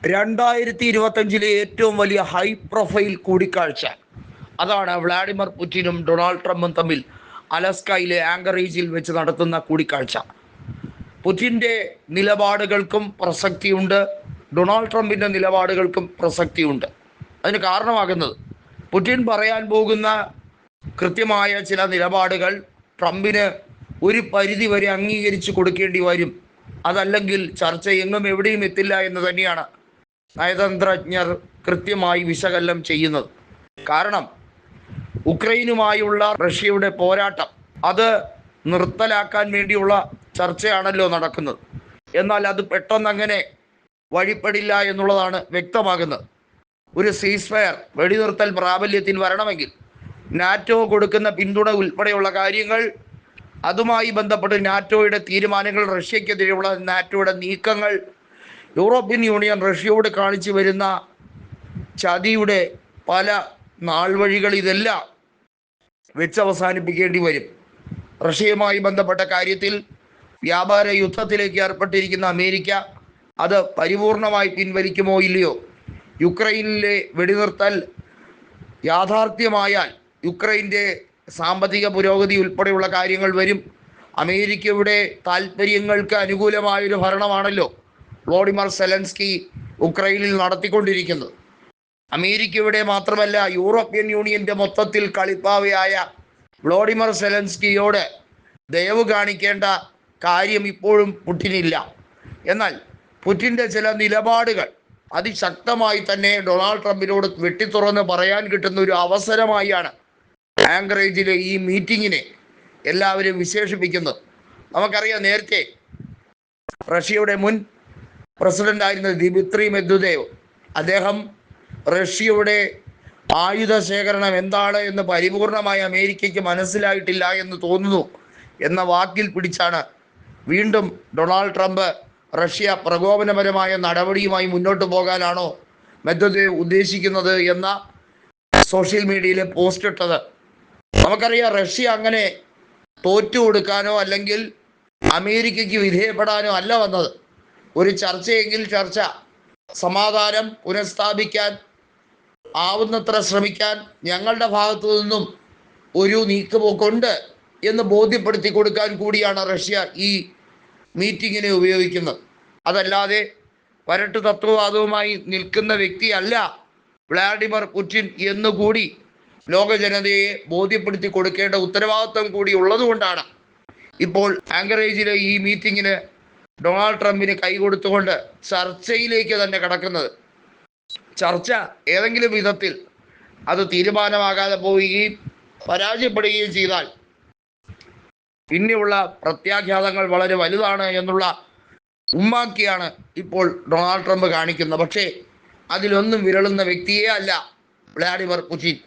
2025 ഏറ്റവും വലിയ high profile കൂടിക്കാഴ്ച. അതാണ് വ്ളാഡിമിർ പുടിനും ഡൊണാൾഡ് ട്രംപും തമ്മിൽ അലസ്കയിലെ ആങ്കറേജിൽ വെച്ച് നടത്തുന്ന കൂടിക്കാഴ്ച. പുടിൻ്റെ നിലപാടുകൾക്കും പ്രസക്തിയുണ്ട്, ഡൊണാൾഡ് ട്രംപിൻ്റെ നിലപാടുകൾക്കും പ്രസക്തിയുണ്ട്. അതിന് കാരണമാകുന്നത് പുടിൻ പറയാൻ പോകുന്ന കൃത്യമായ ചില നിലപാടുകൾ ട്രംപിന് ഒരു പരിധി വരെ അംഗീകരിച്ച് കൊടുക്കേണ്ടി വരും. അതല്ലെങ്കിൽ ചർച്ച എങ്ങും എവിടെയും എത്തില്ല എന്ന് തന്നെയാണ് നയതന്ത്രജ്ഞർ കൃത്യമായി വിശകലനം ചെയ്യുന്നത്. കാരണം ഉക്രൈനുമായുള്ള റഷ്യയുടെ പോരാട്ടം അത് നിർത്തലാക്കാൻ വേണ്ടിയുള്ള ചർച്ചയാണല്ലോ നടക്കുന്നത്. എന്നാൽ അത് പെട്ടെന്നങ്ങനെ വഴിപ്പെടില്ല എന്നുള്ളതാണ് വ്യക്തമാകുന്നത്. ഒരു സീസ് ഫയർ, വെടിനിർത്തൽ പ്രാബല്യത്തിൽ വരണമെങ്കിൽ നാറ്റോ കൊടുക്കുന്ന പിന്തുണ ഉൾപ്പെടെയുള്ള കാര്യങ്ങൾ, അതുമായി ബന്ധപ്പെട്ട് നാറ്റോയുടെ തീരുമാനങ്ങൾ, റഷ്യക്കെതിരെയുള്ള നാറ്റോയുടെ നീക്കങ്ങൾ, യൂറോപ്യൻ യൂണിയൻ റഷ്യയോട് കാണിച്ചു വരുന്ന ചതിയുടെ പല നാൾവഴികൾ, ഇതെല്ലാം വെച്ചവസാനിപ്പിക്കേണ്ടി വരും. റഷ്യയുമായി ബന്ധപ്പെട്ട കാര്യത്തിൽ വ്യാപാര യുദ്ധത്തിലേക്ക് ഏർപ്പെട്ടിരിക്കുന്ന അമേരിക്ക അത് പരിപൂർണമായി പിൻവലിക്കുമോ ഇല്ലയോ? യുക്രൈനിലെ വെടിനിർത്തൽ യാഥാർത്ഥ്യമായാൽ യുക്രൈൻ്റെ സാമ്പത്തിക പുരോഗതി ഉൾപ്പെടെയുള്ള കാര്യങ്ങൾ വരും. അമേരിക്കയുടെ താല്പര്യങ്ങൾക്ക് അനുകൂലമായൊരു ഭരണമാണല്ലോ വ്ളാഡിമിർ സെലൻസ്കി ഉക്രൈനിൽ നടത്തിക്കൊണ്ടിരിക്കുന്നത്. അമേരിക്കയുടെ മാത്രമല്ല, യൂറോപ്യൻ യൂണിയൻ്റെ മൊത്തത്തിൽ കളിപ്പാവയായ വ്ളാഡിമിർ സെലൻസ്കിയോട് ദയവ് കാണിക്കേണ്ട കാര്യം ഇപ്പോഴും പുടിനില്ല. എന്നാൽ പുടിൻ്റെ ചില നിലപാടുകൾ അതിശക്തമായി തന്നെ ഡൊണാൾഡ് ട്രംപിനോട് വെട്ടിത്തുറന്ന് പറയാൻ കിട്ടുന്ന ഒരു അവസരമായാണ് ആങ്കറേജിലെ ഈ മീറ്റിങ്ങിനെ എല്ലാവരും വിശേഷിപ്പിക്കുന്നത്. നമുക്കറിയാം, നേരത്തെ റഷ്യയുടെ മുൻ പ്രസിഡന്റായിരുന്ന ദിമിത്രി മെദ്വദേവ്, അദ്ദേഹം റഷ്യയുടെ ആയുധ ശേഖരണം എന്താണ് എന്ന് പരിപൂർണമായി അമേരിക്കയ്ക്ക് മനസ്സിലായിട്ടില്ല എന്ന് തോന്നുന്നു എന്ന വാക്കിൽ പിടിച്ചാണ് വീണ്ടും ഡൊണാൾഡ് ട്രംപ് റഷ്യ പ്രകോപനപരമായ നടപടിയുമായി മുന്നോട്ട് പോകാനാണോ മെദ്വദേവ് ഉദ്ദേശിക്കുന്നത് എന്ന സോഷ്യൽ മീഡിയയിലെ പോസ്റ്റ് ഇട്ടത്. നമുക്കറിയാം, റഷ്യ അങ്ങനെ തോറ്റു കൊടുക്കാനോ അല്ലെങ്കിൽ അമേരിക്കയ്ക്ക് വിധേയപ്പെടാനോ അല്ല വന്നത്. ഒരു ചർച്ചയെങ്കിൽ ചർച്ച, സമാധാനം പുനഃസ്ഥാപിക്കാൻ ആവുന്നത്ര ശ്രമിക്കാൻ ഞങ്ങളുടെ ഭാഗത്തു നിന്നും ഒരു നീക്കുപോക്കുണ്ട് എന്ന് ബോധ്യപ്പെടുത്തി കൊടുക്കാൻ കൂടിയാണ് റഷ്യ ഈ മീറ്റിങ്ങിനെ ഉപയോഗിക്കുന്നത്. അതല്ലാതെ വരട്ടു തത്വവാദവുമായി നിൽക്കുന്ന വ്യക്തിയല്ല വ്ളാഡിമിർ പുടിൻ എന്നുകൂടി ലോക ജനതയെ ബോധ്യപ്പെടുത്തി കൊടുക്കേണ്ട ഉത്തരവാദിത്വം കൂടി ഉള്ളതുകൊണ്ടാണ് ഇപ്പോൾ ആങ്കറേജിലെ ഈ മീറ്റിങ്ങിന് ഡൊണാൾഡ് ട്രംപിന് കൈകൊടുത്തുകൊണ്ട് ചർച്ചയിലേക്ക് തന്നെ കടക്കുന്നത്. ചർച്ച ഏതെങ്കിലും വിധത്തിൽ അത് തീരുമാനമാകാതെ പോവുകയും പരാജയപ്പെടുകയും ചെയ്താൽ പിന്നെയുള്ള പ്രത്യാഘാതങ്ങൾ വളരെ വലുതാണ് എന്നുള്ള ഉമ്മാക്കിയാണ് ഇപ്പോൾ ഡൊണാൾഡ് ട്രംപ് കാണിക്കുന്നത്. പക്ഷേ അതിലൊന്നും വിരളുന്ന വ്യക്തിയേ അല്ല വ്ളാഡിമിർ പുടിൻ.